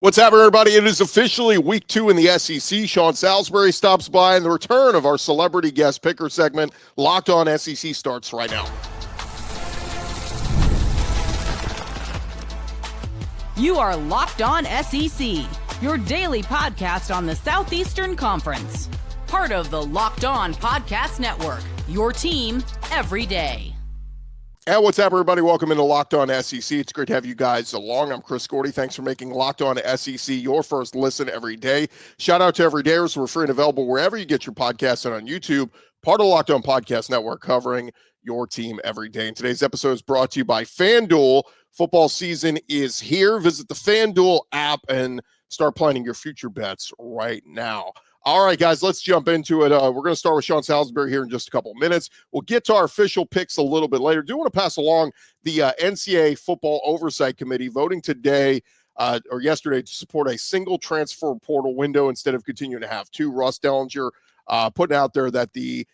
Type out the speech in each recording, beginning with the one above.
What's happening, everybody? It is officially week 2 in the SEC. Sean Salisbury stops by, and the return of our celebrity guest picker segment, Locked On SEC, starts right now. You are Locked On SEC, your daily podcast on the Southeastern Conference. Part of the Locked On Podcast Network, your team every day. And what's up, everybody? Welcome into Locked On SEC. It's great to have you guys along. I'm Chris Gordy. Thanks for making Locked On SEC your first listen every day. Shout out to everydayers. We're free and available wherever you get your podcasts and on YouTube. Part of the Locked On Podcast Network, covering your team every day. And today's episode is brought to you by FanDuel. Football season is here. Visit the FanDuel app and start planning your future bets right now. All right, guys, let's jump into it. We're going to start with Sean Salisbury here in just a couple of minutes. We'll get to our official picks a little bit later. Do want to pass along the NCAA Football Oversight Committee voting today or yesterday to support a single transfer portal window instead of continuing to have two. Russ Dellinger putting out there that the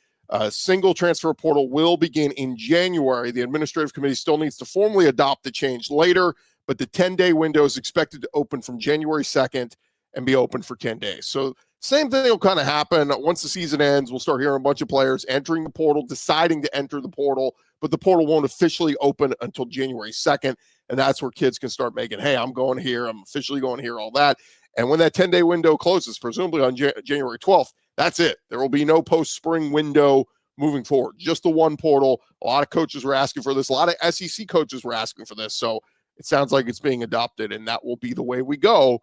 single transfer portal will begin in January. The administrative committee still needs to formally adopt the change later, but the 10-day window is expected to open from January 2nd and be open for 10 days. So same thing will kind of happen. Once the season ends, we'll start hearing a bunch of players entering the portal, deciding to enter the portal, but the portal won't officially open until January 2nd, and that's where kids can start making, hey, I'm going here, I'm officially going here, all that. And when that 10-day window closes, presumably on January 12th, that's it. There will be no post-spring window moving forward, just the one portal. A lot of coaches were asking for this. A lot of SEC coaches were asking for this, so it sounds like it's being adopted, and that will be the way we go.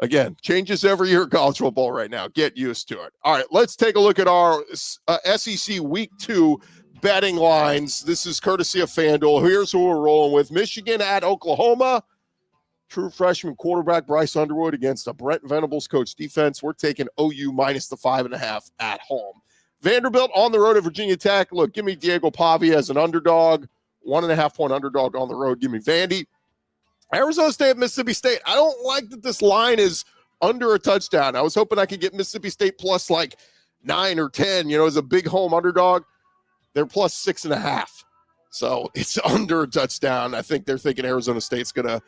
Again, changes every year in college football right now. Get used to it. All right, let's take a look at our SEC Week 2 betting lines. This is courtesy of FanDuel. Here's who we're rolling with. Michigan at Oklahoma. True freshman quarterback Bryce Underwood against a Brent Venables coach defense. We're taking OU minus the 5.5 at home. Vanderbilt on the road at Virginia Tech. Look, give me Diego Pavia as an underdog. 1.5-point underdog on the road. Give me Vandy. Arizona State, Mississippi State. I don't like that this line is under a touchdown. I was hoping I could get Mississippi State plus like 9 or 10, as a big home underdog. They're plus 6.5. So it's under a touchdown. I think they're thinking Arizona State's going to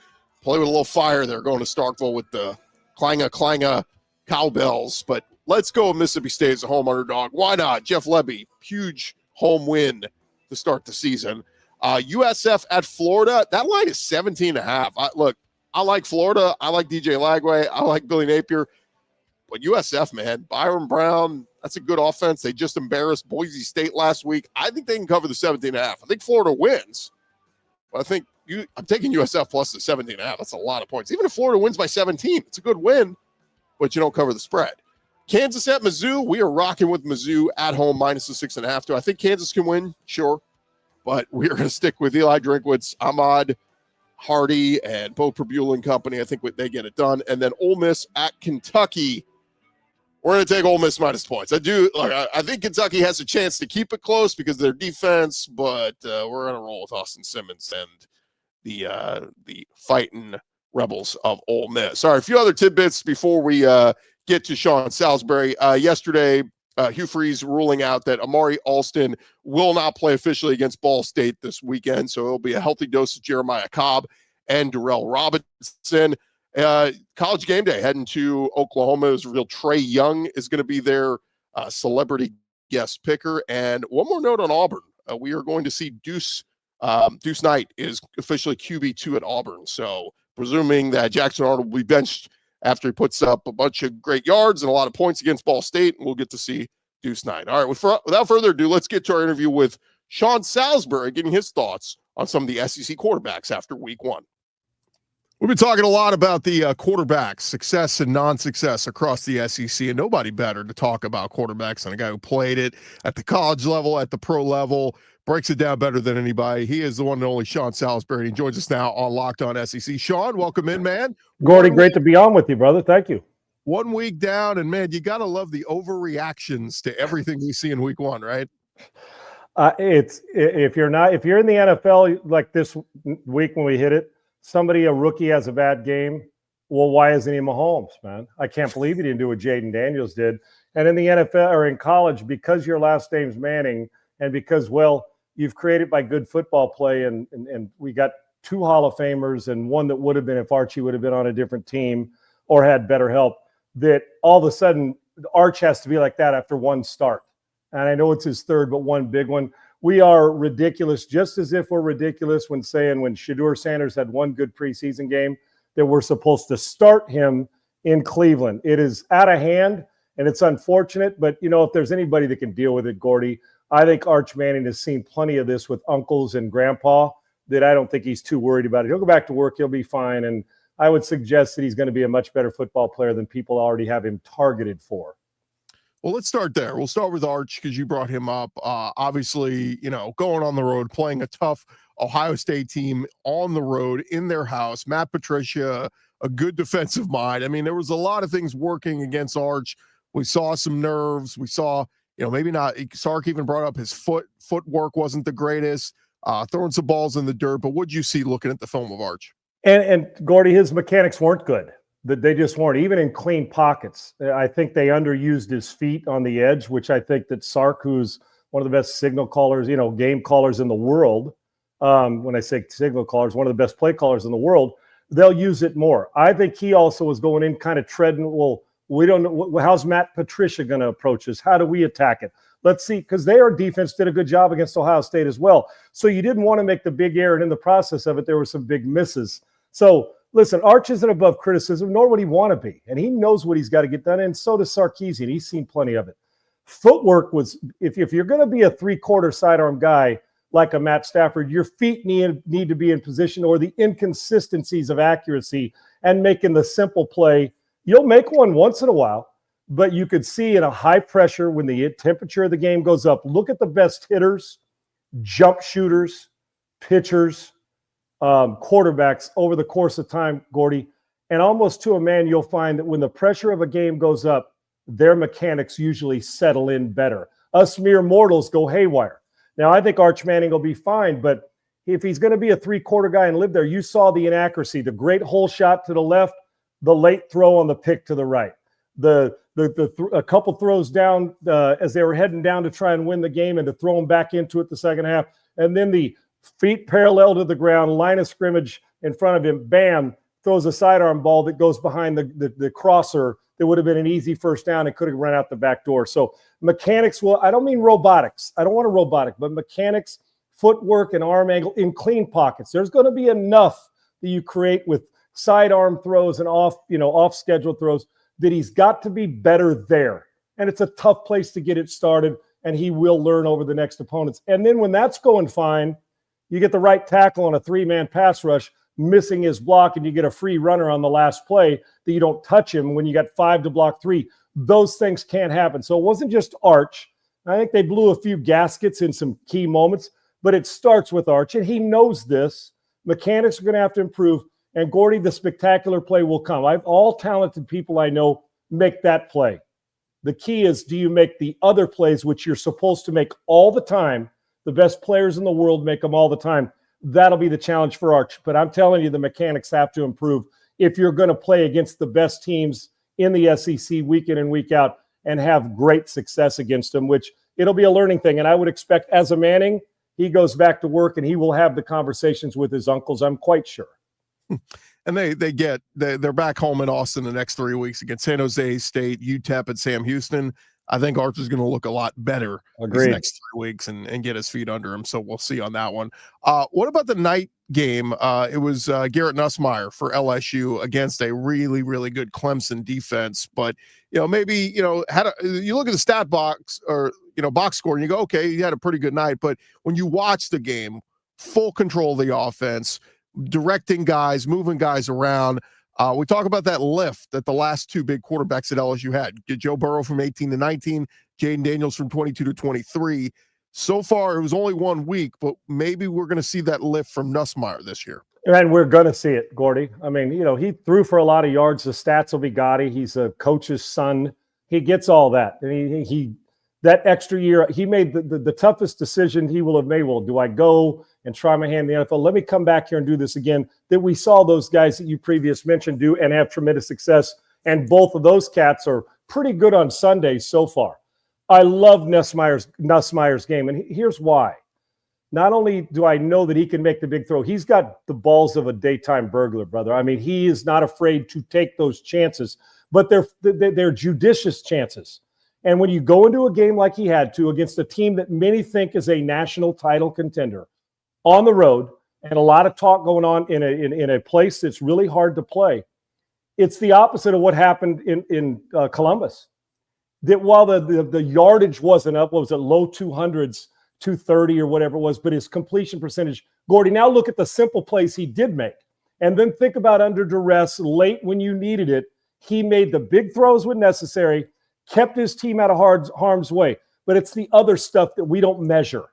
play with a little fire. They're going to Starkville with the clang-a cowbells. But let's go with Mississippi State as a home underdog. Why not? Jeff Lebby, huge home win to start the season. USF at Florida, that line is 17.5. I like Florida. I like DJ Lagway. I like Billy Napier. But USF, man, Byron Brown, that's a good offense. They just embarrassed Boise State last week. I think they can cover the 17.5. I think Florida wins. But I think I'm taking USF plus the 17.5. That's a lot of points. Even if Florida wins by 17, it's a good win, but you don't cover the spread. Kansas at Mizzou, we are rocking with Mizzou at home minus the 6.5. Do I think Kansas can win? Sure. But we're going to stick with Eli Drinkwitz, Ahmad Hardy, and Bo Prabula and company. I think they get it done. And then Ole Miss at Kentucky. We're going to take Ole Miss minus points. I think Kentucky has a chance to keep it close because of their defense, but we're going to roll with Austin Simmons and the fighting Rebels of Ole Miss. All right, a few other tidbits before we get to Sean Salisbury. Yesterday, Hugh Freeze ruling out that Amari Alston will not play officially against Ball State this weekend, so it'll be a healthy dose of Jeremiah Cobb and Darrell Robinson. College Game Day heading to Oklahoma is revealed. Trey Young is going to be their celebrity guest picker. And one more note on Auburn. We are going to see Deuce Knight is officially QB2 at Auburn. So presuming that Jackson Arnold will be benched after he puts up a bunch of great yards and a lot of points against Ball State, we'll get to see Deuce Knight. All right, without further ado, let's get to our interview with Sean Salisbury, getting his thoughts on some of the SEC quarterbacks after week 1. We've been talking a lot about the quarterbacks, success and non-success across the SEC, and nobody better to talk about quarterbacks than a guy who played it at the college level, at the pro level, breaks it down better than anybody. He is the one and only Sean Salisbury, and he joins us now on Locked On SEC. Sean, welcome in, man. Gordy, great to be on with you, brother. Thank you. 1 week down, and man, you got to love the overreactions to everything we see in week 1, right? If you're in the NFL like this week when we hit it, a rookie has a bad game. Well, why isn't he Mahomes, man? I can't believe he didn't do what Jaden Daniels did. And in the NFL or in college, because your last name's Manning and because, you've created by good football play and we got 2 Hall of Famers and one that would have been if Archie would have been on a different team. or had better help, that all of a sudden Arch has to be like that after one start. And I know it's his third, but one big one. We are ridiculous, just as if we're ridiculous when saying when Shedeur Sanders had one good preseason game that we're supposed to start him in Cleveland. It is out of hand, and it's unfortunate. But, if there's anybody that can deal with it, Gordy, I think Arch Manning has seen plenty of this with uncles and grandpa that I don't think he's too worried about it. He'll go back to work. He'll be fine. And I would suggest that he's going to be a much better football player than people already have him targeted for. Well, let's start there. We'll start with Arch because you brought him up. Obviously, going on the road, playing a tough Ohio State team on the road in their house. Matt Patricia, a good defensive mind. I mean, there was a lot of things working against Arch. We saw some nerves. We saw, maybe not. Sark even brought up his footwork wasn't the greatest, throwing some balls in the dirt. But what'd you see looking at the film of Arch? And Gordy, his mechanics weren't good. They just weren't, even in clean pockets. I think they underused his feet on the edge, which I think that Sark, who's one of the best signal callers, game callers in the world. When I say signal callers, one of the best play callers in the world, they'll use it more. I think he also was going in kind of treading, well, we don't know, how's Matt Patricia going to approach this? How do we attack it? Let's see, because their defense did a good job against Ohio State as well. So you didn't want to make the big error, and in the process of it, there were some big misses. So listen, Arch isn't above criticism, nor would he want to be. And he knows what he's got to get done, and so does Sarkisian. He's seen plenty of it. Footwork was, if you're going to be a three-quarter sidearm guy like a Matt Stafford, your feet need to be in position, or the inconsistencies of accuracy and making the simple play. You'll make one once in a while, but you could see in a high pressure when the temperature of the game goes up, look at the best hitters, jump shooters, pitchers, quarterbacks over the course of time, Gordy, and almost to a man, you'll find that when the pressure of a game goes up, their mechanics usually settle in better. Us mere mortals go haywire. Now, I think Arch Manning will be fine, but if he's going to be a three-quarter guy and live there, you saw the inaccuracy, the great hole shot to the left, the late throw on the pick to the right, a couple throws down as they were heading down to try and win the game and to throw them back into it the second half, and then the feet parallel to the ground, line of scrimmage in front of him, bam, throws a sidearm ball that goes behind the crosser that would have been an easy first down and could have run out the back door. So mechanics I don't mean robotics. I don't want a robotic, but mechanics, footwork, and arm angle in clean pockets. There's going to be enough that you create with sidearm throws and off schedule throws that he's got to be better there. And it's a tough place to get it started, and he will learn over the next opponents. And then when that's going fine, you get the right tackle on a three-man pass rush, missing his block, and you get a free runner on the last play that you don't touch him when you got 5 to block 3. Those things can't happen. So it wasn't just Arch. I think they blew a few gaskets in some key moments, but it starts with Arch, and he knows this. Mechanics are going to have to improve, and Gordy, the spectacular play will come. All talented people I know make that play. The key is, do you make the other plays, which you're supposed to make all the time? The best players in the world make them all the time. That'll be the challenge for Arch. But I'm telling you, the mechanics have to improve if you're going to play against the best teams in the SEC week in and week out and have great success against them, which it'll be a learning thing. And I would expect as a Manning, he goes back to work and he will have the conversations with his uncles, I'm quite sure. And they're back home in Austin the next 3 weeks against San Jose State, UTEP, and Sam Houston. I think Arch is going to look a lot better these next 3 weeks and get his feet under him. So we'll see on that one. What about the night game? It was Garrett Nussmeier for LSU against a really, really good Clemson defense. But, maybe, you look at the stat box or, box score and you go, okay, he had a pretty good night. But when you watch the game, full control of the offense, directing guys, moving guys around. We talk about that lift that the last two big quarterbacks at LSU had. Joe Burrow from 18 to 19, Jaden Daniels from 22 to 23. So far, it was only 1 week, but maybe we're going to see that lift from Nussmeier this year. And we're going to see it, Gordy. I mean, he threw for a lot of yards. The stats will be gaudy. He's a coach's son. He gets all that. And he that extra year, he made the toughest decision he will have made. Well, do I go and try my hand in the NFL? Let me come back here and do this again. That we saw those guys that you previously mentioned do and have tremendous success. And both of those cats are pretty good on Sundays so far. I love Nussmeier's game. And here's why. not only do I know that he can make the big throw, he's got the balls of a daytime burglar, brother. I mean, he is not afraid to take those chances, but they're judicious chances. And when you go into a game like he had to against a team that many think is a national title contender on the road, and a lot of talk going on in a place that's really hard to play, it's the opposite of what happened in Columbus. That while the yardage wasn't up, what was it, low 200s, 230 or whatever it was, but his completion percentage, Gordy, now look at the simple plays he did make. And then think about under duress, late when you needed it, he made the big throws when necessary, kept his team out of harm's way. But it's the other stuff that we don't measure.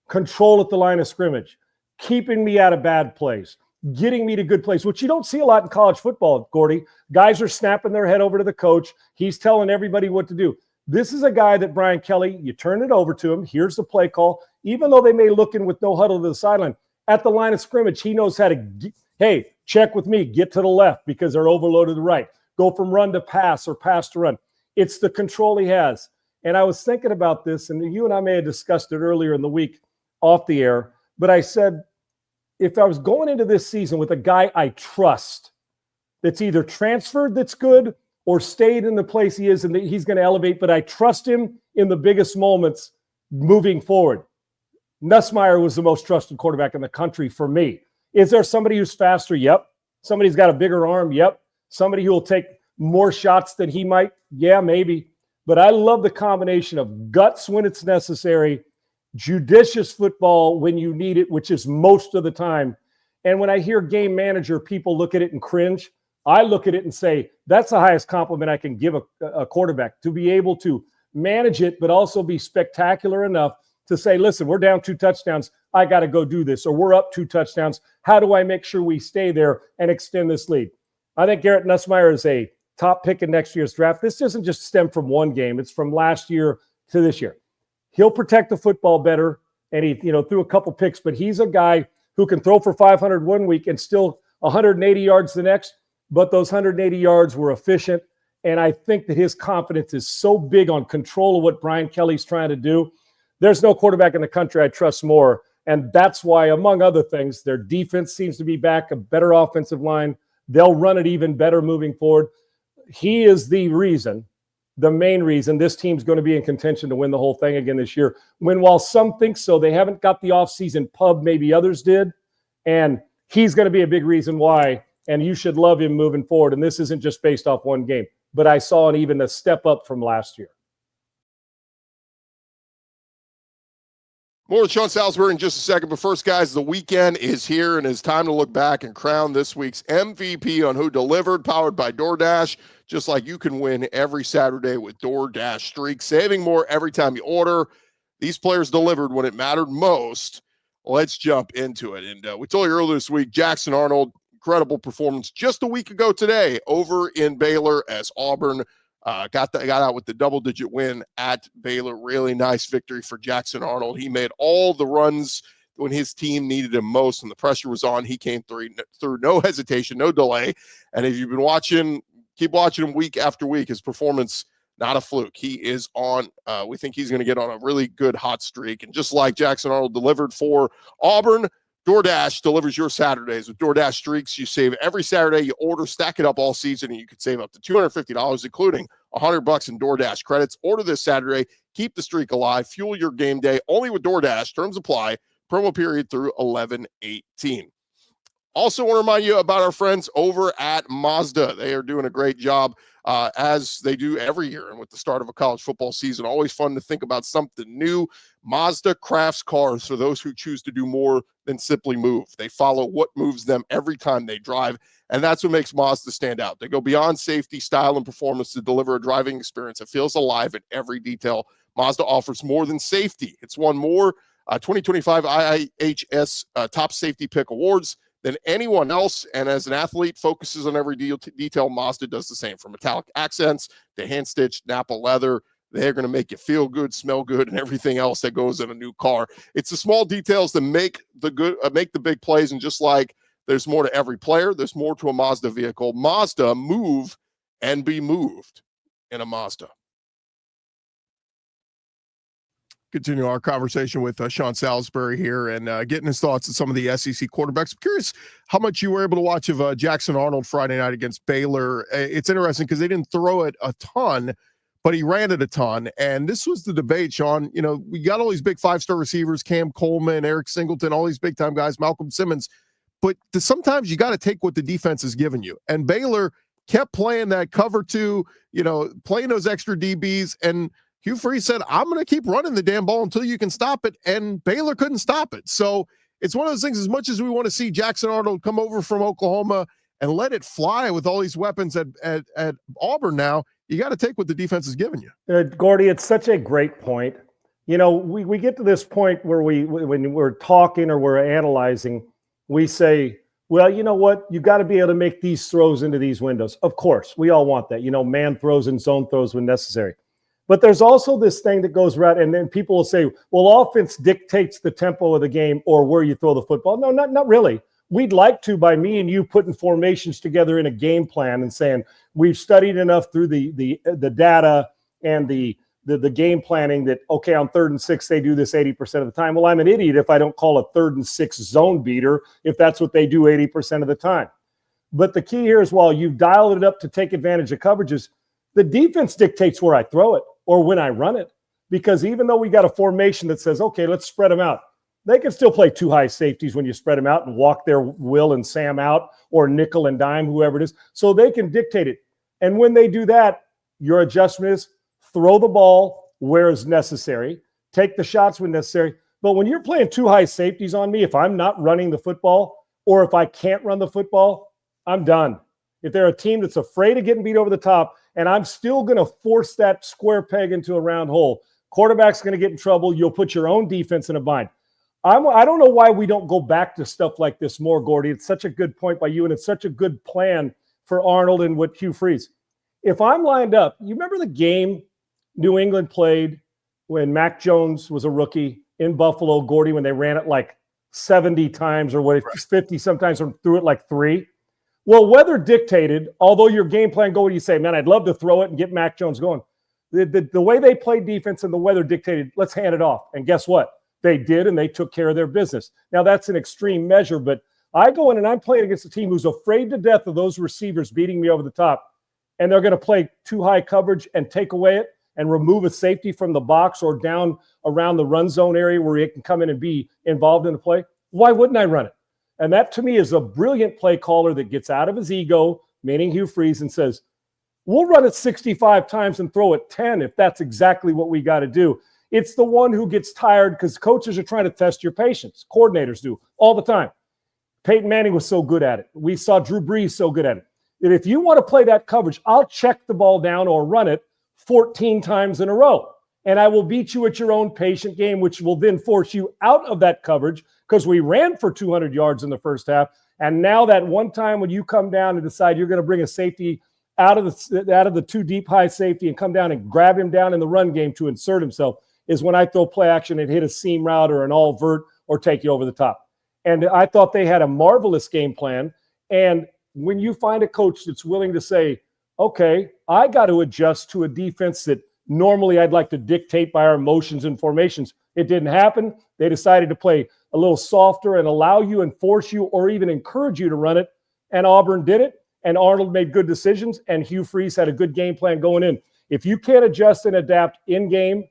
Control at the line of scrimmage, keeping me out of bad plays, getting me to good plays, which you don't see a lot in college football, Gordy. Guys are snapping their head over to the coach. He's telling everybody what to do. This is a guy that Brian Kelly, you turn it over to him. Here's the play call. Even though they may look in with no huddle to the sideline, at the line of scrimmage, he knows how to, hey, check with me, get to the left because they're overloaded to the right. Go from run to pass or pass to run. It's the control he has. And I was thinking about this, and you and I may have discussed it earlier in the week off the air, but I said, if I was going into this season with a guy I trust that's either transferred that's good or stayed in the place he is and that he's going to elevate, but I trust him in the biggest moments moving forward. Nussmeier was the most trusted quarterback in the country for me. Is there somebody who's faster? Yep. Somebody's got a bigger arm? Yep. Somebody who will take more shots than he might? Yeah, maybe. But I love the combination of guts when it's necessary, judicious football when you need it, which is most of the time. And when I hear game manager, people look at it and cringe. I look at it and say, that's the highest compliment I can give a quarterback, to be able to manage it, but also be spectacular enough to say, listen, we're down 2 touchdowns. I got to go do this. Or we're up 2 touchdowns. How do I make sure we stay there and extend this lead? I think Garrett Nussmeier is a top pick in next year's draft. This doesn't just stem from one game. It's from last year to this year. He'll protect the football better, and he threw a couple picks, but he's a guy who can throw for 500 one week and still 180 yards the next. But those 180 yards were efficient. And I think that his confidence is so big on control of what Brian Kelly's trying to do. There's no quarterback in the country I trust more. And that's why, among other things, their defense seems to be back, a better offensive line. They'll run it even better moving forward. He is the main reason this team's going to be in contention to win the whole thing again this year. When while some think so, they haven't got the offseason pub maybe others did. And he's going to be a big reason why. And you should love him moving forward. And this isn't just based off one game, but I saw even a step up from last year. More with Sean Salisbury in just a second. But first, guys, the weekend is here, and it's time to look back and crown this week's MVP on Who Delivered, powered by DoorDash. Just like you can win every Saturday with DoorDash Streaks, saving more every time you order. These players delivered when it mattered most. Let's jump into it. And we told you earlier this week, Jackson Arnold, incredible performance just a week ago today over in Baylor as Auburn got out with the double-digit win at Baylor. Really nice victory for Jackson Arnold. He made all the runs when his team needed him most and the pressure was on. He came through no hesitation, no delay. And if you've been watching, keep watching him week after week. His performance, not a fluke. He is on. We think he's going to get on a really good hot streak. And just like Jackson Arnold delivered for Auburn, DoorDash delivers your Saturdays with DoorDash Streaks. You save every Saturday. You order, stack it up all season, and you could save up to $250, including $100 in DoorDash credits. Order this Saturday. Keep the streak alive. Fuel your game day. Only with DoorDash. Terms apply. Promo period through 11/18. Also want to remind you about our friends over at Mazda. They are doing a great job as they do every year. And with the start of a college football season, always fun to think about something new. Mazda crafts cars for those who choose to do more than simply move. They follow what moves them every time they drive. And that's what makes Mazda stand out. They go beyond safety, style, and performance to deliver a driving experience that feels alive in every detail. Mazda offers more than safety. It's won more 2025 IIHS Top Safety Pick Awards than anyone else, and as an athlete, focuses on every detail. Mazda does the same, from metallic accents to hand-stitched Napa leather. They're going to make you feel good, smell good, and everything else that goes in a new car. It's the small details that make the big plays, and just like there's more to every player, there's more to a Mazda vehicle. Mazda, move and be moved in a Mazda. Continue our conversation with Sean Salisbury here and getting his thoughts on some of the SEC quarterbacks. I'm curious how much you were able to watch of Jackson Arnold Friday night against Baylor. It's interesting because they didn't throw it a ton, but he ran it a ton. And this was the debate, Sean. You know, we got all these big five-star receivers, Cam Coleman, Eric Singleton, all these big-time guys, Malcolm Simmons. But sometimes you got to take what the defense is giving you. And Baylor kept playing that cover two, playing those extra DBs. And Hugh Freeze said, I'm going to keep running the damn ball until you can stop it. And Baylor couldn't stop it. So it's one of those things, as much as we want to see Jackson Arnold come over from Oklahoma and let it fly with all these weapons at Auburn now, you got to take what the defense is giving you. Gordy, it's such a great point. We get to this point where when we're talking or we're analyzing, we say, well, you know what? You got to be able to make these throws into these windows. Of course, we all want that. Man throws and zone throws when necessary. But there's also this thing that goes right, and then people will say, well, offense dictates the tempo of the game or where you throw the football. No, not really. We'd like to, by me and you putting formations together in a game plan and saying we've studied enough through the data and the game planning that, okay, on 3rd and 6, they do this 80% of the time. Well, I'm an idiot if I don't call a 3rd and 6 zone beater if that's what they do 80% of the time. But the key here is, while you've dialed it up to take advantage of coverages, the defense dictates where I throw it or when I run it. Because even though we got a formation that says, okay, let's spread them out, they can still play two high safeties when you spread them out and walk their Will and Sam out, or nickel and dime, whoever it is. So they can dictate it. And when they do that, your adjustment is throw the ball where is necessary, take the shots when necessary. But when you're playing two high safeties on me, if I'm not running the football or if I can't run the football, I'm done. If they're a team that's afraid of getting beat over the top and I'm still going to force that square peg into a round hole, quarterback's going to get in trouble. You'll put your own defense in a bind. I don't know why we don't go back to stuff like this more, Gordy. It's such a good point by you, and it's such a good plan for Arnold and with Hugh Freeze. If I'm lined up, you remember the game New England played when Mac Jones was a rookie in Buffalo, Gordy, when they ran it like 70 times or what, 50 sometimes, or threw it like 3? Well, weather dictated, although your game plan go, what do you say? Man, I'd love to throw it and get Mac Jones going. The way they played defense and the weather dictated, let's hand it off. And guess what? They did, and they took care of their business. Now, that's an extreme measure, but I go in and I'm playing against a team who's afraid to death of those receivers beating me over the top, and they're going to play too high coverage and take away it and remove a safety from the box or down around the run zone area where it can come in and be involved in the play. Why wouldn't I run it? And that, to me, is a brilliant play caller that gets out of his ego, meaning Hugh Freeze, and says, we'll run it 65 times and throw it 10 if that's exactly what we got to do. It's the one who gets tired because coaches are trying to test your patience. Coordinators do all the time. Peyton Manning was so good at it. We saw Drew Brees so good at it. That if you want to play that coverage, I'll check the ball down or run it 14 times in a row. And I will beat you at your own patient game, which will then force you out of that coverage because we ran for 200 yards in the first half. And now that one time when you come down and decide you're going to bring a safety out of the two deep high safety and come down and grab him down in the run game to insert himself, is when I throw play action and hit a seam route or an all vert or take you over the top. And I thought they had a marvelous game plan. And when you find a coach that's willing to say, okay, I got to adjust to a defense that normally I'd like to dictate by our motions and formations. It didn't happen. They decided to play a little softer and allow you and force you or even encourage you to run it. And Auburn did it. And Arnold made good decisions. And Hugh Freeze had a good game plan going in. If you can't adjust and adapt in game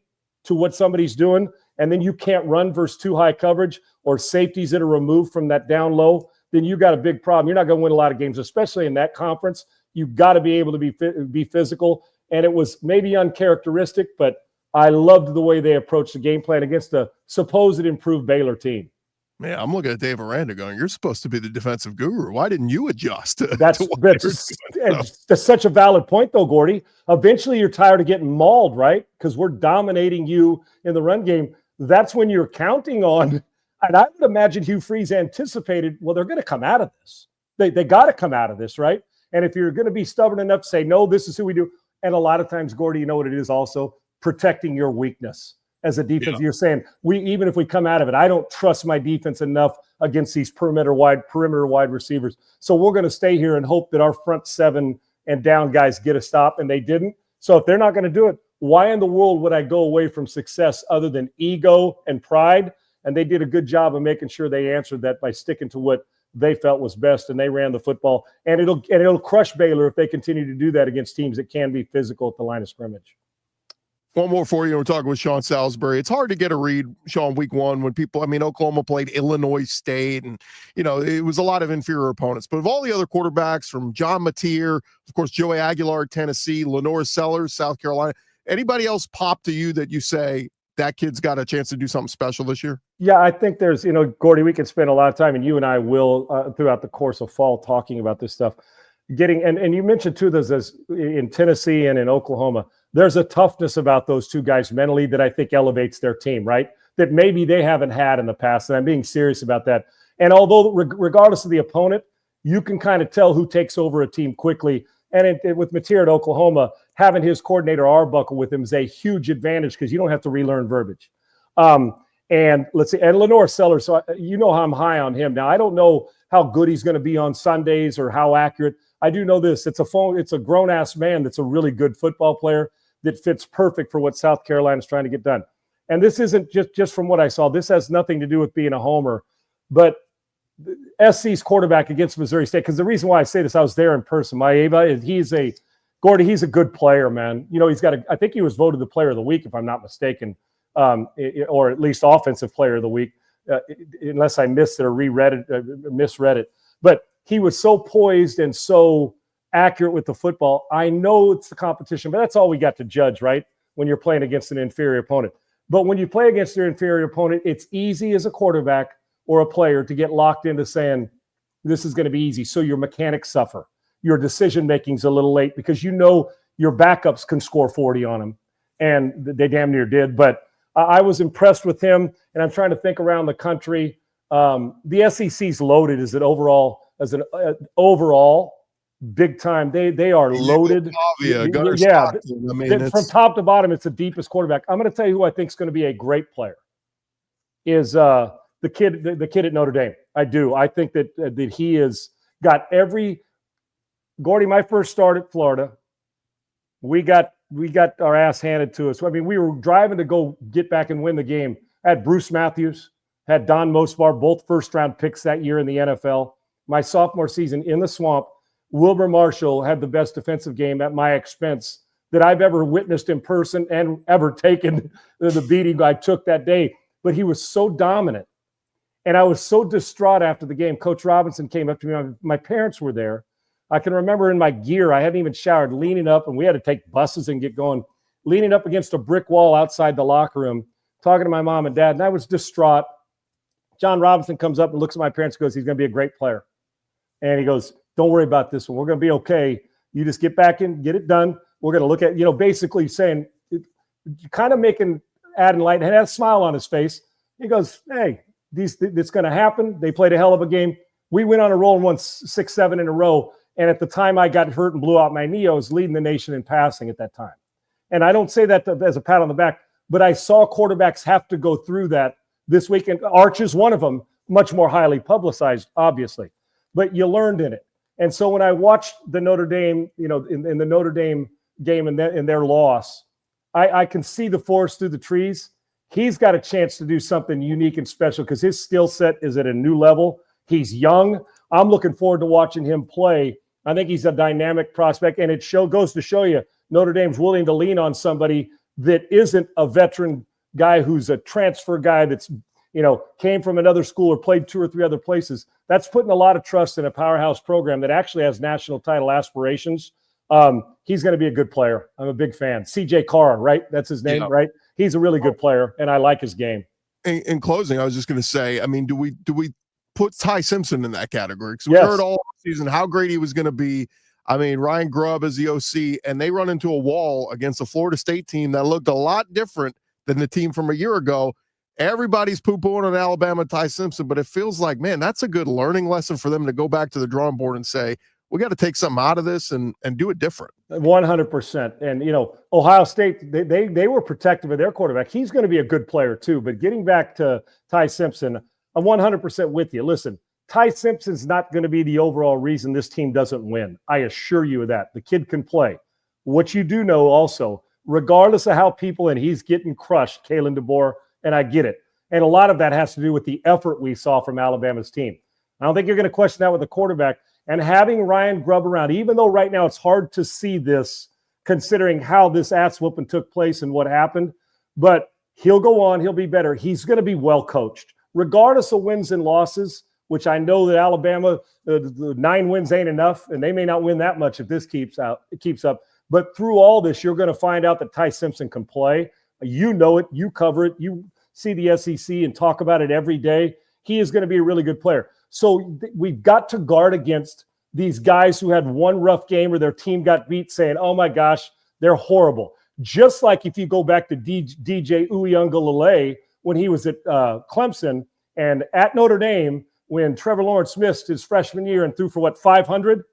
to what somebody's doing, and then you can't run versus too high coverage or safeties that are removed from that down low, then you got a big problem. You're not going to win a lot of games, especially in that conference. You've got to be able to be physical. And it was maybe uncharacteristic, but I loved the way they approached the game plan against a supposed improved Baylor team. Man, I'm looking at Dave Aranda going, you're supposed to be the defensive guru. Why didn't you adjust? That's such a valid point, though, Gordy. Eventually, you're tired of getting mauled, right? Because we're dominating you in the run game. That's when you're counting on, and I would imagine Hugh Freeze anticipated, well, they're going to come out of this. They got to come out of this, right? And if you're going to be stubborn enough to say, no, this is who we do. And a lot of times, Gordy, you know what it is also? Protecting your weakness. As a defense, You're saying, even if we come out of it, I don't trust my defense enough against these perimeter wide receivers. So we're going to stay here and hope that our front seven and down guys get a stop, and they didn't. So if they're not going to do it, why in the world would I go away from success other than ego and pride? And they did a good job of making sure they answered that by sticking to what they felt was best, and they ran the football. And it'll crush Baylor if they continue to do that against teams that can be physical at the line of scrimmage. One more for you. We're talking with Sean Salisbury. It's hard to get a read, Sean, week one when Oklahoma played Illinois State, and, it was a lot of inferior opponents. But of all the other quarterbacks, from John Mateer, of course, Joey Aguilar, Tennessee, Lenore Sellers, South Carolina, anybody else pop to you that you say that kid's got a chance to do something special this year? Yeah, I think there's, Gordy, we could spend a lot of time, and you and I will throughout the course of fall talking about this stuff. And you mentioned two of those as in Tennessee and in Oklahoma. There's a toughness about those two guys mentally that I think elevates their team, right? That maybe they haven't had in the past. And I'm being serious about that. And although regardless of the opponent, you can kind of tell who takes over a team quickly. And with Mateer at Oklahoma, having his coordinator Arbuckle with him is a huge advantage because you don't have to relearn verbiage. And let's see, and Lenore Sellers, so how I'm high on him. Now, I don't know how good he's going to be on Sundays or how accurate. I do know this. It's a grown-ass man that's a really good football player that fits perfect for what South Carolina is trying to get done. And this isn't just from what I saw. This has nothing to do with being a homer. But SC's quarterback against Missouri State, because the reason why I say this, I was there in person. He's a good player, man. I think he was voted the player of the week, if I'm not mistaken, or at least offensive player of the week, unless I missed it or misread it. But he was so poised and so accurate with the football. I know it's the competition, but that's all we got to judge, right? When you're playing against an inferior opponent. But when you play against your inferior opponent, it's easy as a quarterback or a player to get locked into saying, this is going to be easy. So your mechanics suffer. Your decision-making's a little late because your backups can score 40 on them. And they damn near did. But I was impressed with him, and I'm trying to think around the country. The SEC's loaded as an overall big time. They are loaded. From top to bottom, it's the deepest quarterback. I'm going to tell you who I think is going to be a great player. Is the kid at Notre Dame. I do. I think that he has got every. Gordy, my first start at Florida, we got our ass handed to us. I mean, we were driving to go get back and win the game. I had Bruce Matthews, had Don Mosbar, both first-round picks that year in the NFL. My sophomore season in the swamp, Wilbur Marshall had the best defensive game at my expense that I've ever witnessed in person and ever taken the beating I took that day. But he was so dominant. And I was so distraught after the game. Coach Robinson came up to me. My parents were there. I can remember in my gear, I hadn't even showered, leaning up, and we had to take buses and get going, leaning up against a brick wall outside the locker room, talking to my mom and dad. And I was distraught. John Robinson comes up and looks at my parents and goes, he's going to be a great player. And he goes, don't worry about this one. We're going to be okay. You just get back in, get it done. We're going to look at, basically saying, kind of adding light, and had a smile on his face. He goes, hey, it's going to happen. They played a hell of a game. We went on a roll and won 6-7 in a row. And at the time I got hurt and blew out my knee, I was leading the nation in passing at that time. And I don't say that as a pat on the back, but I saw quarterbacks have to go through that this week. And Arch is one of them, much more highly publicized, obviously. But you learned in it. And so when I watched the Notre Dame, in the Notre Dame game and their loss, I can see the forest through the trees. He's got a chance to do something unique and special because his skill set is at a new level. He's young. I'm looking forward to watching him play. I think he's a dynamic prospect, and it goes to show you Notre Dame's willing to lean on somebody that isn't a veteran guy who's a transfer guy that's, came from another school or played 2 or 3 other places. That's putting a lot of trust in a powerhouse program that actually has national title aspirations. He's going to be a good player. I'm a big fan. CJ Carr, right? That's his name, right? He's a really good player, and I like his game. In closing, I was just going to say, I mean, do we put Ty Simpson in that category? Because we heard all season how great he was going to be. I mean, Ryan Grubb as the OC, and they run into a wall against a Florida State team that looked a lot different than the team from a year ago. Everybody's poo-pooing on Alabama, Ty Simpson, but it feels like, man, that's a good learning lesson for them to go back to the drawing board and say, we got to take something out of this and do it different. 100%. And, Ohio State, they were protective of their quarterback. He's going to be a good player too. But getting back to Ty Simpson, I'm 100% with you. Listen, Ty Simpson's not going to be the overall reason this team doesn't win. I assure you of that. The kid can play. What you do know also, regardless of how people, and he's getting crushed, Kalen DeBoer, and I get it. And a lot of that has to do with the effort we saw from Alabama's team. I don't think you're going to question that with the quarterback. And having Ryan Grubb around, even though right now it's hard to see this, considering how this ass whooping took place and what happened, but he'll go on, he'll be better. He's going to be well coached, regardless of wins and losses, which I know that Alabama, the 9 wins ain't enough, and they may not win that much if this keeps up. But through all this, you're going to find out that Ty Simpson can play. You know it, you cover it, you see the SEC and talk about it every day. He is going to be a really good player. So we've got to guard against these guys who had one rough game or their team got beat saying, oh my gosh, they're horrible. Just like if you go back to DJ Uiagalelei when he was at Clemson and at Notre Dame when Trevor Lawrence missed his freshman year and threw for 500?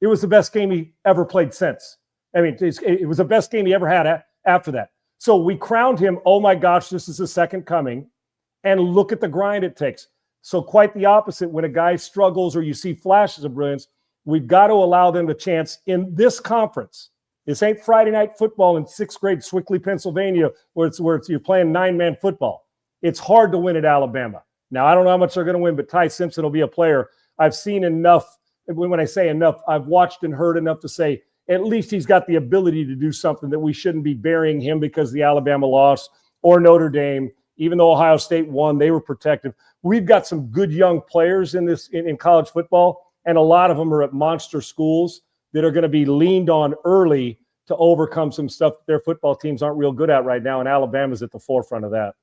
It was the best game he ever played since. I mean, it was the best game he ever had after that. So we crowned him, oh my gosh, this is the second coming. And look at the grind it takes. So quite the opposite. When a guy struggles or you see flashes of brilliance, we've got to allow them the chance in this conference. This ain't Friday night football in 6th grade, Swickley, Pennsylvania, where you're playing 9-man football. It's hard to win at Alabama. Now, I don't know how much they're going to win, but Ty Simpson will be a player. I've seen enough. When I say enough, I've watched and heard enough to say at least he's got the ability to do something that we shouldn't be burying him because the Alabama lost or Notre Dame. Even though Ohio State won, they were protective. We've got some good young players in college football, and a lot of them are at monster schools that are going to be leaned on early to overcome some stuff that their football teams aren't real good at right now, and Alabama's at the forefront of that.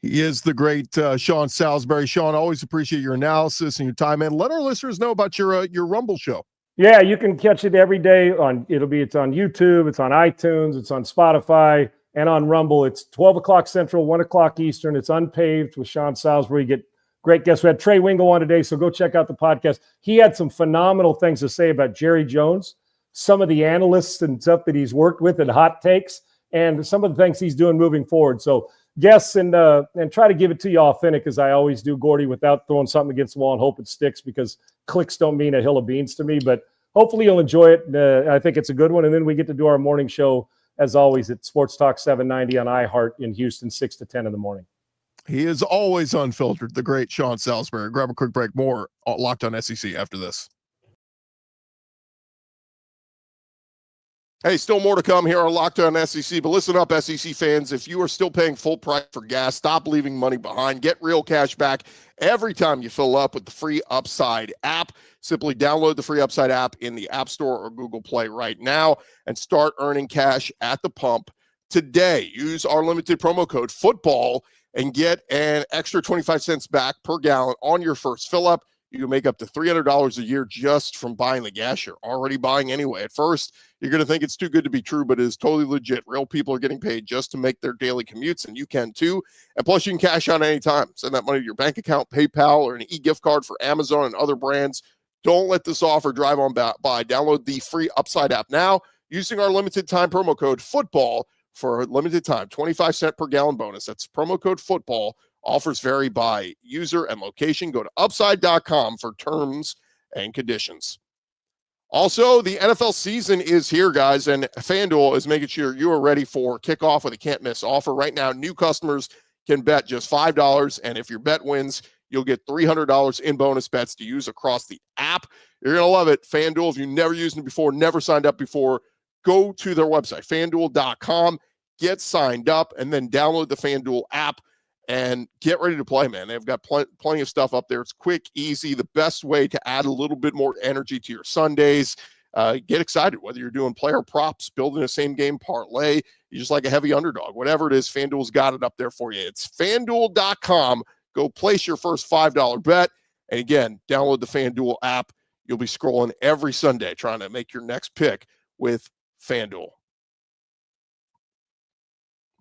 He is the great Sean Salisbury. Sean, always appreciate your analysis and your time, and let our listeners know about your Rumble show. Yeah, you can catch it every day it's on YouTube, it's on iTunes, it's on Spotify, and on Rumble. It's 12 o'clock Central, 1 o'clock Eastern. It's Unpaved with Sean Salisbury. You get great guests. We had Trey Wingo on today, so go check out the podcast. He had some phenomenal things to say about Jerry Jones, some of the analysts and stuff that he's worked with and hot takes, and some of the things he's doing moving forward. So guests and try to give it to you authentic as I always do, Gordy, without throwing something against the wall and hope it sticks, because clicks don't mean a hill of beans to me. But hopefully you'll enjoy it. I think it's a good one. And then we get to do our morning show, as always, at Sports Talk 790 on iHeart in Houston, 6 to 10 in the morning. He is always unfiltered, the great Sean Salisbury. Grab a quick break. More Locked On SEC after this. Hey, still more to come here on Locked On SEC, but listen up, SEC fans. If you are still paying full price for gas, stop leaving money behind. Get real cash back every time you fill up with the free Upside app. Simply download the free Upside app in the App Store or Google Play right now and start earning cash at the pump today. Use our limited promo code FOOTBALL and get an extra 25 cents back per gallon on your first fill up. You can make up to $300 a year just from buying the gas you're already buying anyway. At first, you're going to think it's too good to be true, but it is totally legit. Real people are getting paid just to make their daily commutes, and you can too. And plus, you can cash out anytime. Send that money to your bank account, PayPal, or an e-gift card for Amazon and other brands. Don't let this offer drive on by. Download the free Upside app now using our limited time promo code FOOTBALL for a limited time, 25 cent per gallon bonus. That's promo code FOOTBALL. Offers vary by user and location. Go to upside.com for terms and conditions. Also, the NFL season is here, guys, and FanDuel is making sure you are ready for kickoff with a can't-miss offer. Right now, new customers can bet just $5, and if your bet wins, you'll get $300 in bonus bets to use across the app. You're going to love it. FanDuel, if you've never used it before, never signed up before, go to their website, FanDuel.com, get signed up, and then download the FanDuel app and get ready to play, man. They've got plenty of stuff up there. It's quick, easy, the best way to add a little bit more energy to your Sundays. Get excited, whether you're doing player props, building a same-game parlay, you just like a heavy underdog. Whatever it is, FanDuel's got it up there for you. It's FanDuel.com. Go place your first $5 bet. And again, download the FanDuel app. You'll be scrolling every Sunday trying to make your next pick with FanDuel.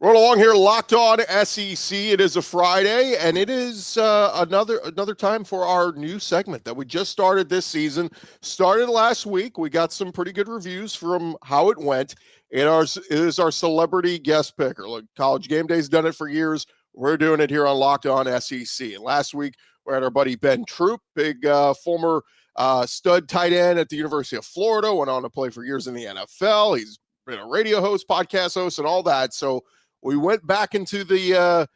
Roll along here, Locked On SEC. It is a Friday, and it is another time for our new segment that we just started this season. Started last week. We got some pretty good reviews from how it went. It is our celebrity guest picker. Look, College Game Day's done it for years. We're doing it here on Locked On SEC. And last week, we had our buddy Ben Troop, big former stud tight end at the University of Florida, went on to play for years in the NFL. He's radio host, podcast host, and all that. So we went back into the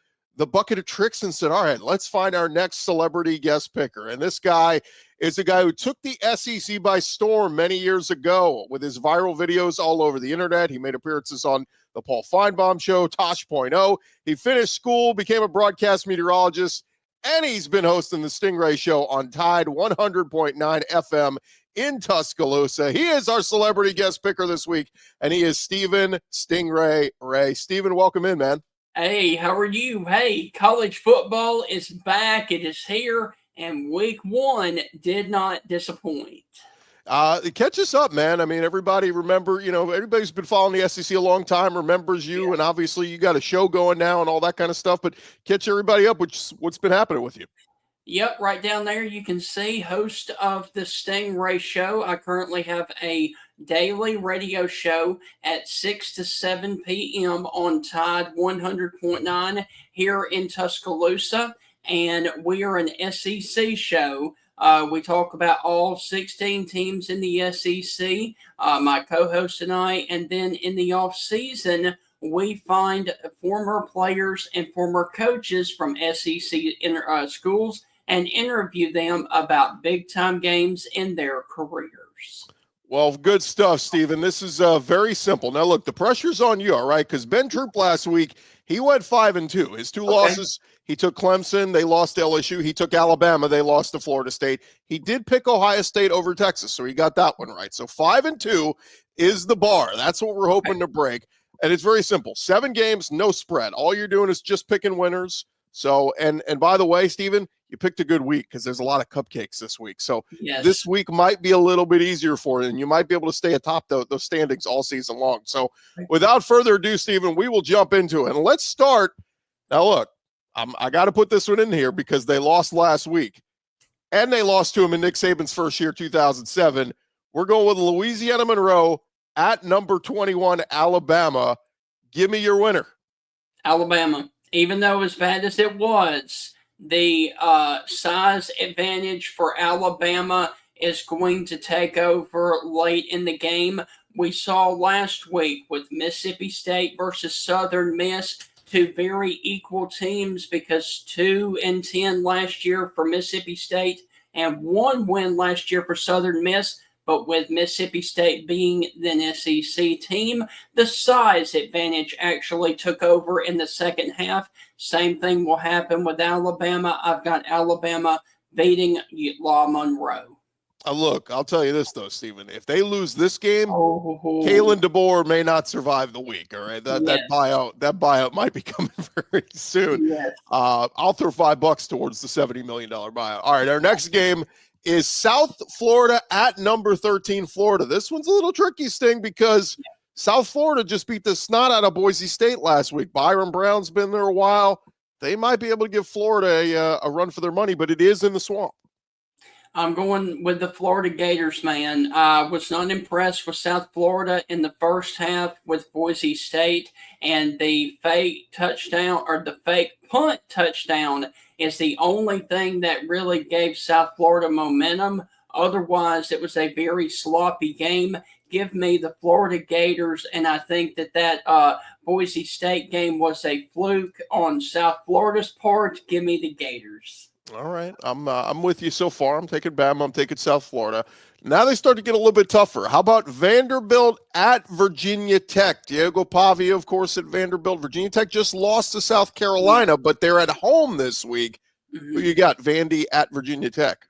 bucket of tricks and said, all right, let's find our next celebrity guest picker. And this guy is a guy who took the SEC by storm many years ago with his viral videos all over the internet. He made appearances on the Paul Feinbaum Show, Tosh.0. He finished school, became a broadcast meteorologist, and he's been hosting the Stingray Show on Tide 100.9 FM in Tuscaloosa. He is our celebrity guest picker this week, and he is Stephen Stingray Ray. Stephen, welcome in, man. Hey, how are you? Hey, college football is back. It is here, and week 1 did not disappoint. Catch us up, man. I mean, everybody remember, everybody's been following the SEC a long time, remembers you, and obviously you got a show going now and all that kind of stuff, but catch everybody up, what's been happening with you. Yep, right down there you can see host of the Stingray Show. I currently have a daily radio show at 6 to 7 p.m. on Tide 100.9 here in Tuscaloosa, and we are an SEC show. We talk about all 16 teams in the SEC, my co-host and I, and then in the off season, we find former players and former coaches from SEC schools and interview them about big-time games in their careers. Well, good stuff, Stephen. This is very simple. Now, look, the pressure's on you, all right? Because Ben Troop last week, he went 5-2. His two losses, he took Clemson. They lost to LSU. He took Alabama. They lost to Florida State. He did pick Ohio State over Texas, so he got that one right. So 5-2 is the bar. That's what we're hoping to break. And it's very simple. 7 games, no spread. All you're doing is just picking winners. So, and by the way, Stephen, you picked a good week because there's a lot of cupcakes this week. So This week might be a little bit easier for you, and you might be able to stay atop those standings all season long. So without further ado, Stephen, we will jump into it. And let's start. Now, look, I got to put this one in here because they lost last week, and they lost to him in Nick Saban's first year, 2007. We're going with Louisiana-Monroe at number 21, Alabama. Give me your winner. Alabama. Even though as bad as it was, the size advantage for Alabama is going to take over late in the game. We saw last week with Mississippi State versus Southern Miss, 2 very equal teams because 2-10 last year for Mississippi State and 1 win last year for Southern Miss. But with Mississippi State being an SEC team, the size advantage actually took over in the second half. Same thing will happen with Alabama. I've got Alabama beating Monroe. Look, I'll tell you this, though, Stephen. If they lose this game, Kalen DeBoer may not survive the week, all right? That buyout might be coming very soon. Yes. I'll throw $5 towards the $70 million buyout. All right, our next game is South Florida at number 13, Florida. This one's a little tricky, Sting, because South Florida just beat the snot out of Boise State last week. Byron Brown's been there a while. They might be able to give Florida a run for their money, but it is in the swamp. I'm going with the Florida Gators, man. I was not impressed with South Florida in the first half with Boise State, and the fake touchdown or the fake punt touchdown is the only thing that really gave South Florida momentum. Otherwise, it was a very sloppy game. Give me the Florida Gators, and I think that Boise State game was a fluke on South Florida's part. Give me the Gators. All right, I'm with you so far. I'm taking Bama. I'm taking South Florida. Now they start to get a little bit tougher. How about Vanderbilt at Virginia Tech? Diego Pavia, of course, at Vanderbilt. Virginia Tech just lost to South Carolina, but they're at home this week. Who you got? Vandy at Virginia Tech.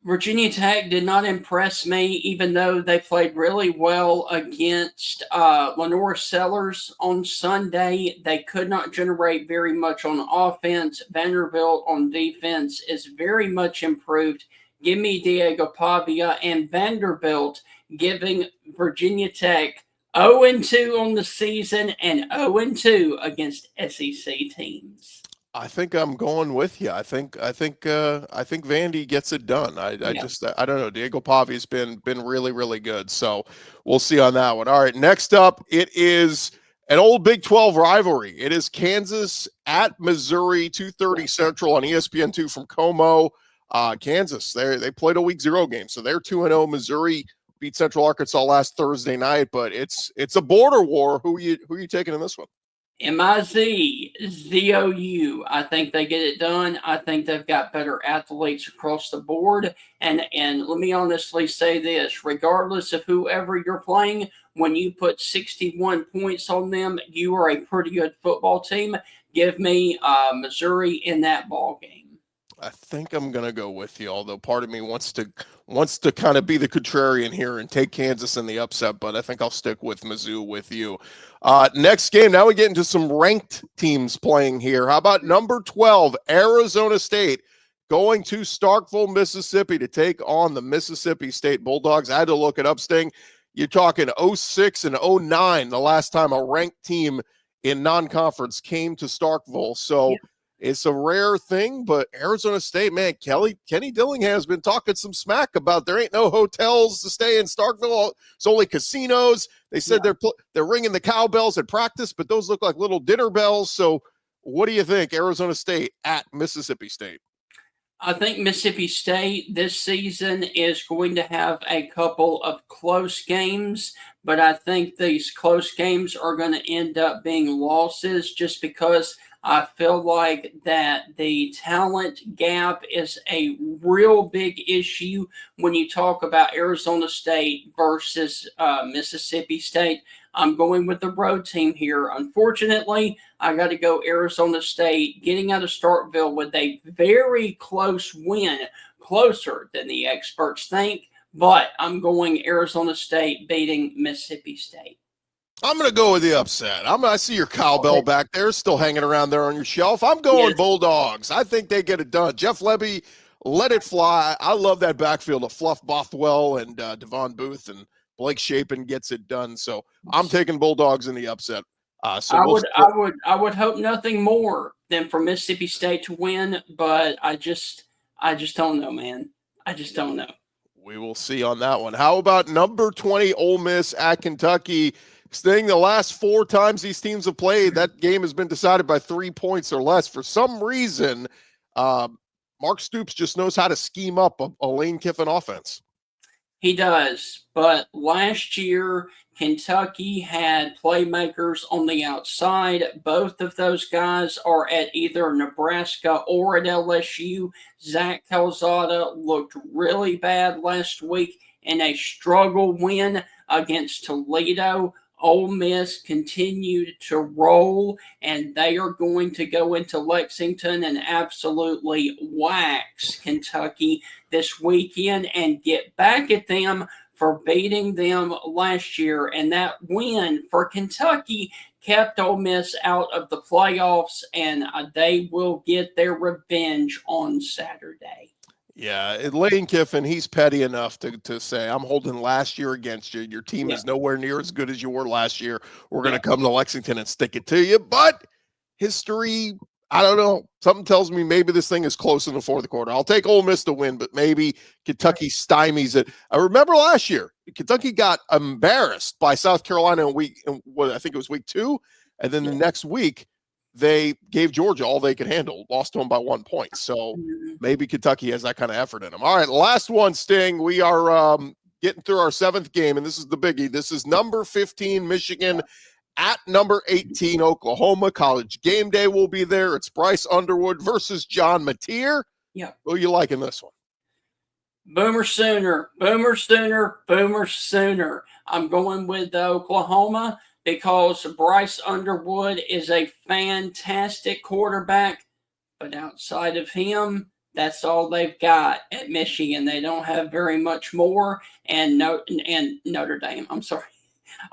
Virginia Tech did not impress me, even though they played really well against Lenore Sellers on Sunday. They could not generate very much on offense. Vanderbilt on defense is very much improved. Give me Diego Pavia and Vanderbilt, giving Virginia Tech 0-2 on the season and 0-2 against SEC teams. I think I'm going with you. I think Vandy gets it done. I don't know. Diego Pavia's been really, really good. So we'll see on that one. All right. Next up, it is an old Big 12 rivalry. It is Kansas at Missouri, 2:30 Central on ESPN2 from Como. Kansas, they played a week 0 game, so they're 2-0. Missouri beat Central Arkansas last Thursday night, but it's a border war. Who are you taking in this one? ZOU. I think they get it done. I think they've got better athletes across the board. And let me honestly say this, regardless of whoever you're playing, when you put 61 points on them, you are a pretty good football team. Give me Missouri in that ball game. I think I'm going to go with you, although part of me wants to kind of be the contrarian here and take Kansas in the upset, but I think I'll stick with Mizzou with you. Next game, now we get into some ranked teams playing here. How about number 12, Arizona State, going to Starkville, Mississippi to take on the Mississippi State Bulldogs? I had to look it up, Sting. You're talking 06 and 09, the last time a ranked team in non-conference came to Starkville. So yeah. It's a rare thing, but Arizona State, man, Kenny Dillingham has been talking some smack about there ain't no hotels to stay in Starkville. It's only casinos. They said they're ringing the cowbells at practice, but those look like little dinner bells. So what do you think, Arizona State at Mississippi State? I think Mississippi State this season is going to have a couple of close games, but I think these close games are going to end up being losses just because I feel like that the talent gap is a real big issue when you talk about Arizona State versus Mississippi State. I'm going with the road team here. Unfortunately, I got to go Arizona State getting out of Starkville with a very close win, closer than the experts think, but I'm going Arizona State beating Mississippi State. I'm going to go with the upset. I see your cowbell back there still hanging around there on your shelf. I'm going Bulldogs. I think they get it done. Jeff Lebby, let it fly. I love that backfield of Fluff Bothwell and Devon Booth, and Blake Shapen gets it done. So I'm taking Bulldogs in the upset. I would hope nothing more than for Mississippi State to win, but I just don't know, man. I just don't know. We will see on that one. How about number 20 Ole Miss at Kentucky? Sting, the last 4 times these teams have played, that game has been decided by 3 points or less. For some reason, Mark Stoops just knows how to scheme up a Lane Kiffin offense. He does, but last year, Kentucky had playmakers on the outside. Both of those guys are at either Nebraska or at LSU. Zach Calzada looked really bad last week in a struggle win against Toledo. Ole Miss continued to roll, and they are going to go into Lexington and absolutely wax Kentucky this weekend and get back at them for beating them last year. And that win for Kentucky kept Ole Miss out of the playoffs, and they will get their revenge on Saturday. Yeah, Lane Kiffin, he's petty enough to say, I'm holding last year against you. Your team is nowhere near as good as you were last year. We're going to come to Lexington and stick it to you. But history, I don't know. Something tells me maybe this thing is close in the fourth quarter. I'll take Ole Miss to win, but maybe Kentucky stymies it. I remember last year, Kentucky got embarrassed by South Carolina I think it was week 2. And then the next week, they gave Georgia all they could handle, lost to them by 1 point. So maybe Kentucky has that kind of effort in them. All right, last one, Sting. We are getting through our 7th game, and this is the biggie. This is number 15, Michigan, at number 18, Oklahoma. College game day will be there. It's Bryce Underwood versus John Mateer. Yeah. Who you like in this one? Boomer Sooner. Boomer Sooner. Boomer Sooner. I'm going with Oklahoma, because Bryce Underwood is a fantastic quarterback, but outside of him, that's all they've got at Michigan. They don't have very much more. And Notre Dame,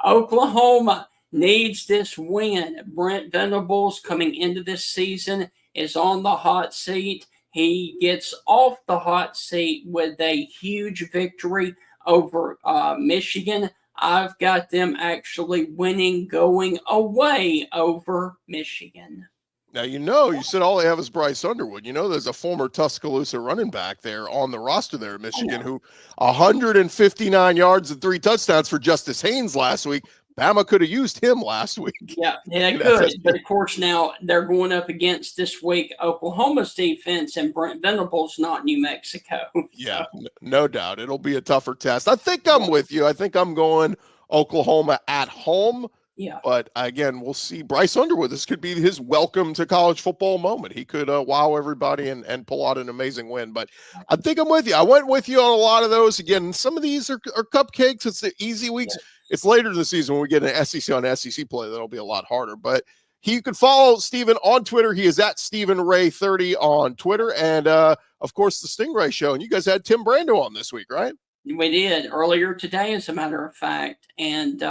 Oklahoma needs this win. Brent Venables, coming into this season, is on the hot seat. He gets off the hot seat with a huge victory over Michigan. I've got them actually winning, going away over Michigan. Now, you said all they have is Bryce Underwood. There's a former Tuscaloosa running back there on the roster there at Michigan who 159 yards and 3 touchdowns for Justice Haynes last week. Bama could have used him last week. Yeah, they could. But of course, now they're going up against this week Oklahoma's defense, and Brent Venables, not New Mexico. Yeah, no doubt. It'll be a tougher test. I think I'm with you. I think I'm going Oklahoma at home. Yeah. But again, we'll see. Bryce Underwood, this could be his welcome to college football moment. He could wow everybody and pull out an amazing win. But I think I'm with you. I went with you on a lot of those. Again, some of these are cupcakes. It's the easy weeks. Yes. It's later in the season when we get an SEC on SEC play. That'll be a lot harder. But you can follow Stephen on Twitter. He is at Stephen Ray 30 on Twitter. And, of course, the Stingray Show. And you guys had Tim Brando on this week, right? We did earlier today, as a matter of fact. And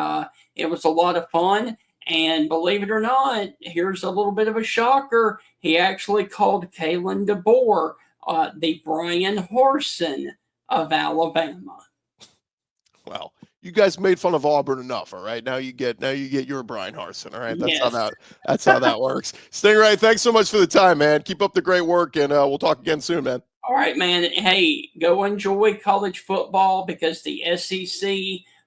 it was a lot of fun. And believe it or not, here's a little bit of a shocker. He actually called Kalen DeBoer the Brian Horson of Alabama. Well, you guys made fun of Auburn enough, all right? Now you get your Brian Harsin, all right? That's how that works. Stingray, thanks so much for the time, man. Keep up the great work, and we'll talk again soon, man. All right, man. Hey, go enjoy college football because the SEC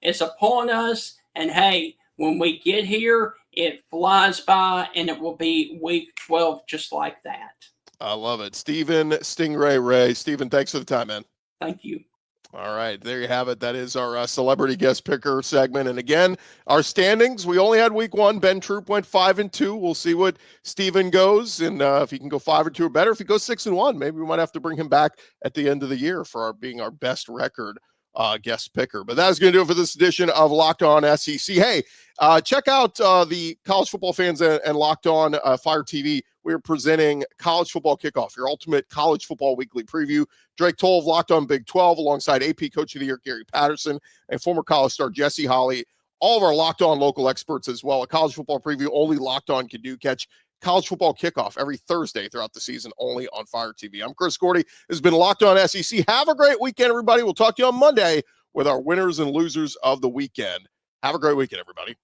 is upon us. And hey, when we get here, it flies by, and it will be week 12 just like that. I love it. Stephen Stingray Ray. Stephen, thanks for the time, man. Thank you. All right, there you have it. That is our celebrity guest picker segment. And again, our standings, we only had week 1. Ben Troop went 5-2. We'll see what Stephen goes, and if he can go 5-2 or better. If he goes 6-1, maybe we might have to bring him back at the end of the year for being our best record guest picker. But that's going to do it for this edition of Locked On SEC. Hey, check out the college football fans and Locked On Fire TV. We're presenting College Football Kickoff, your ultimate college football weekly preview. Drake Toll of Locked On Big 12 alongside AP Coach of the Year Gary Patterson and former college star Jesse Holley. All of our Locked On local experts as well. A college football preview only Locked On can do. Catch College Football Kickoff every Thursday throughout the season only on Fire TV. I'm Chris Gordy. This has been Locked On SEC. Have a great weekend, everybody. We'll talk to you on Monday with our winners and losers of the weekend. Have a great weekend, everybody.